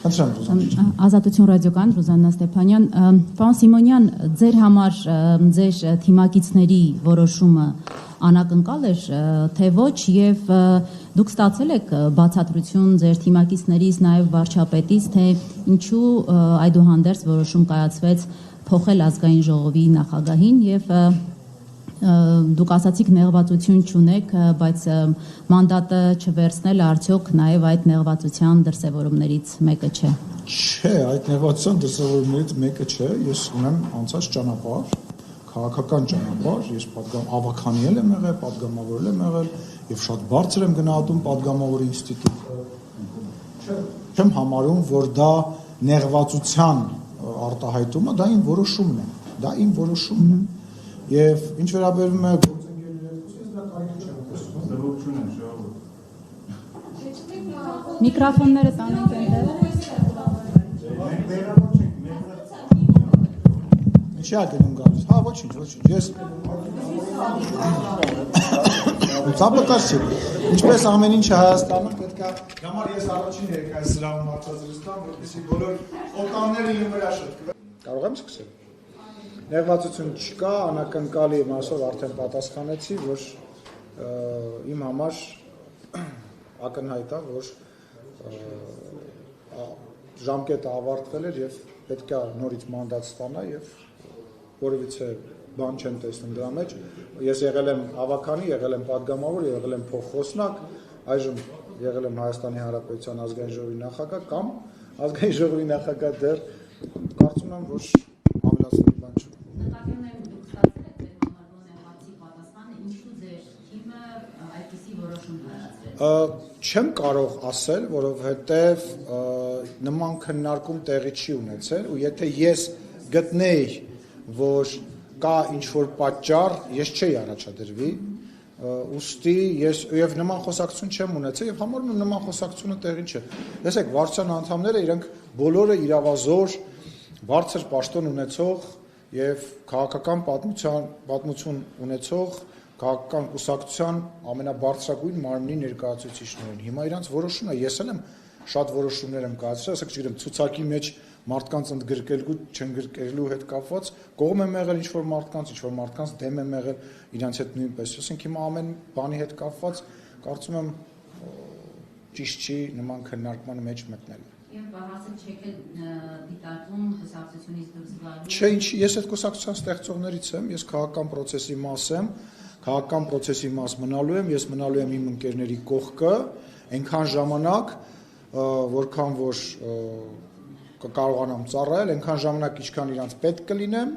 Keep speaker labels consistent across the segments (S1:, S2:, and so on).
S1: Ազատություն ռադիոկայան Ռուզաննա Ստեփանյան, պարոն Սիմոնյան, ձեր համար ձեր թիմակիցների որոշումը անակնկալ էր, թե ոչ, եւ դուք ստացել եք բացատրություն ձեր թիմակիցներից, նաեւ վարչապետից, թե ինչու այդուհանդերձ որոշում կայացվեց փոխել ազգային ժողովի նախագահին եւ դուք ասացիք նեղվածություն չունեք, բայց մանդատը չվերցնելը արդյոք նաև այդ նեղվածության դրսևորումներից մեկը չէ։
S2: Չէ, այդ նեղվածության դրսևորումներից մեկը չէ, ես ունեմ անցած ճանապարհ, քաղաքական ճանապարհ, ես ավականիել եմ եղել, պատգամավորել եմ եղել եւ շատ բարձր եմ գնահատում պատգամավորի ինստիտուտը։ Չեմ համարում, որ դա նեղվածության արտահայտումը, դա իմ որոշումն է, Եվ ինչ վերաբերում է գործընկերների դա կարիք չեմ
S1: Միկրոֆոնները տանենք այնտեղ։
S2: Ինչի՞ է գնում գալիս։ Հա, ոչինչ, ես Ծապակաս չի։ Ինչպես ամեն ինչը Հայաստանում պետք է համար ես առաջին երկայս սրահում արտադրել եմ, որպեսզի բոլոր օտանները իմ վրա շտկվեն։ Կարող եմ սկսել։ Նեղվածություն չկա, անակնկալի մասով արդեն պատասխանեցի, որ իմ համար ակնհայտ է, որ ժամկետը ավարտվել էր եւ պետք է նորից մանդատ ստանա եւ որևիցե բան չեմ տեսնում դրա մեջ։ Ես եղել եմ ավականի, եղել եմ պատգամավոր, եղել եմ փոխխոսնակ, այժմ եղել եմ Հայաստանի Հանրապետության ազգային ժողովի նախագահ կամ ազգային ժողովի նախագահ դեռ կարծում եմ, որ ավելացնելու բան չկա։ Չեմ կարող ասել, որովհետև նման քննարկում տեղի չի ունեցել ու եթե ես գտնեի, որ կա ինչ-որ պատճառ, ես չէի առաջադրվի, ուստի ես եւ նման խոսակցություն չեմ ունեցել եւ համարում եմ նման խոսակցությունը տեղին չէ։ Տեսեք, վարչության անդամները իրենք բոլորը իրավազոր, բարձր պաշտոն ունեցող եւ քաղաքական պատմություն ունեցող քաղաքական կուսակցության ամենաբարձրագույն մարմնի ներկայացուցիչներ են։ Հիմա իրանց որոշումն է, ես էլ եմ շատ որոշումներ եմ կայացրել, ասենք չգիտեմ, ցուցակի մեջ մարդկանց ընդգրկելու, չընդգրկելու հետ կապված, կողմ եմ եղել ինչ-որ մարդկանց դեմ եմ եղել, իրանց հետ նույնպես։ Ասենք հիմա ամեն բանի հետ կապված կարծում եմ ճիշտ չի նման քննարկման մեջ մտնել։
S1: Եվ հարցը չեք դիտարկում կուսակցությունից դուրս գալու։
S2: Չէ, ինչի, ես այդ կուսակցության ստեղծողներից եմ, ես քաղաքական process-ի մաս եմ, քաղաքական process-ի մաս մնալու եմ, ես մնալու եմ իմ ընկերների կողքը, այնքան ժամանակ, որքան որ կկարողանամ ծառայել, այնքան ժամանակ ինչքան իրանց պետք կլինեմ,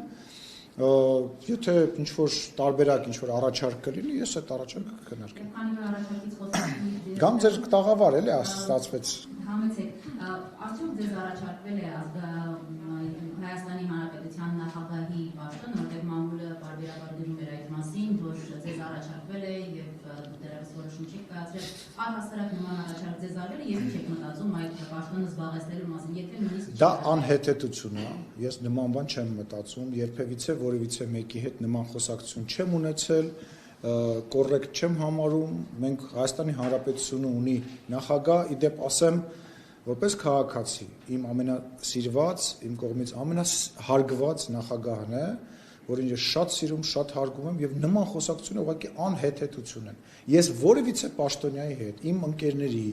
S2: եթե ինչ-որ տարբերակ, ինչ-որ առաջարկ կլինի, ես այդ առաջարկը կքննարկեմ։
S1: Քանի որ առաջարկից խոսեցիք,
S2: Կամ ձեր տաղավար էլի ստացվեց։
S1: Համեցեք, արդյոք ձեզ առաջարկվել է Հայաստանի Հանրապետության նախագահի պաշտոն, որտեղ մամուլը բարբերաբար գրում էր այդ մասին, որ ձեզ առաջարկվել է եւ դեռևս որոշում չեք կայացրել, առհասարակ նման առաջարկ ձեզ արվել է եւ ինչ եք մտածում այդ պաշտոնը զբաղեցնելու մասին, եթե նույնիսկ
S2: Դա անհեթեթություն է, ես նման բան չեմ մտածում, երբևիցե որևիցե մեկի հետ նման խոսակցություն չեմ ունեցել, կոռեկտ չեմ համարում, մենք Հայաստանի Հանրապետությունը ունի նախագահ, իդեպ ասեմ, որպես քաղաքացի, իմ ամենասիրված, իմ կողմից ամենահարգված նախագահն է, որին ես շատ սիրում, շատ հարգում եմ եւ նման խոսակցությունը ուղղակի անհեթեթություն են։ Ես որևիցե պաշտոնյայի հետ, իմ ընկերների,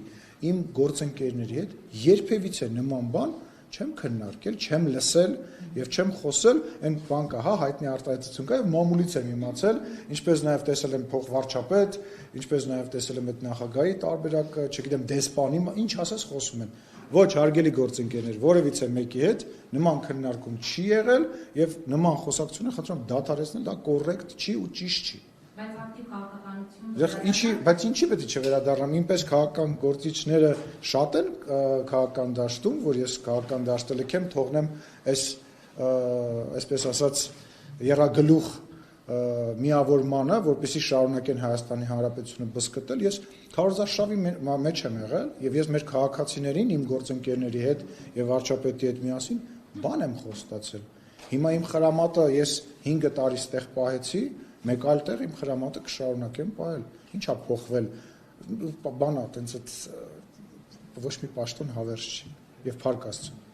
S2: իմ գործընկերների հետ երբևիցե նման բան չեմ քննարկել, չեմ լսել եւ չեմ խոսել, այն բան կա, հա, հայտնի արտահայտություն կա եւ մամուլից եմ իմացել, ինչպես նաեւ տեսել եմ փոխվարչապետ, ինչպես նաեւ տեսել եմ այդ նախագահի տարբերակը, չգիտեմ, դեսպանի, ինչ ասես խոսում են։ Ոչ, հարգելի գործընկերներ, որևիցե մեկի հետ նման քննարկում չի եղել եւ նման խոսակցությունը խնդրում եմ դադարեցնել, դա կոռեկտ չի ու ճիշտ չի։
S1: Բայց ակտիվ քաղաքականություն
S2: Բայց ինչի պետք է չվերադառնամ, ինպես քաղաքական գործիչները շատ են քաղաքական դաշտում, որ ես քաղաքական դաշտը լքեմ, թողնեմ այս այսպես ասած երագլուխ միավորմանը, որպեսզի շարունակեն Հայաստանի Հանրապետությունը բզկտել, ես քարոզարշավի մեջ եմ եղել եւ ես մեր քաղաքացիներին, իմ գործընկերների հետ եւ վարչապետի հետ միասին բան եմ խոստացել։ Հիմա իմ խրամատը ես 5 տարի ստեղ պահեցի, մեկ այլ տեղ իմ խրամատը կշարունակեմ պահել։ Ինչա փոխվել։ Բանա, տենց այդ ոչ մի պաշտոն հավերժ չի։ եւ փառք Աստծո։